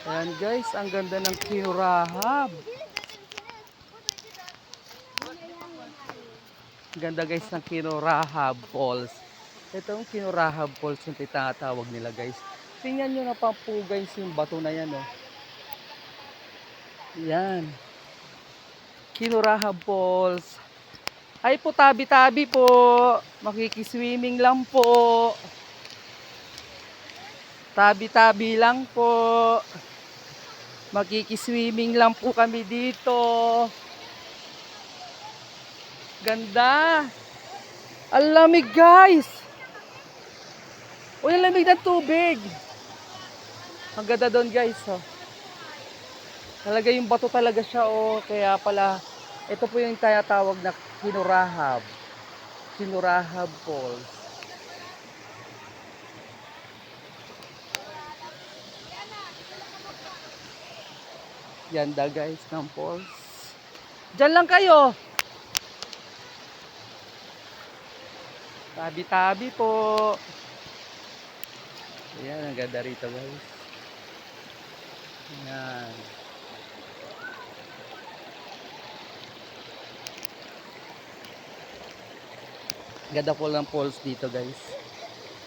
Ayan guys, ang ganda ng Kinurahab. Ganda guys ng Kinurahab Falls. Itong Kinurahab Falls yung tinatawag nila guys. Tingnan nyo na pa po guys yung bato na yan. Oh. Yan. Kinurahab Falls. Ay po, tabi-tabi po. Makikiswimming lang po. Tabi-tabi lang po. Makikiswimming lang po kami dito. Ganda. Ang lamig guys. Uy, ang lamig ng tubig. Ang ganda doon guys. Oh. Talaga yung bato talaga siya. Oh. Kaya pala, ito po yung tinatawag na Kinurahab. Kinurahab Falls. Ganda guys ng falls. Diyan lang kayo. Tabi-tabi po. Ayan, ang ganda rito guys. Ayan. Ganda po ng falls dito guys.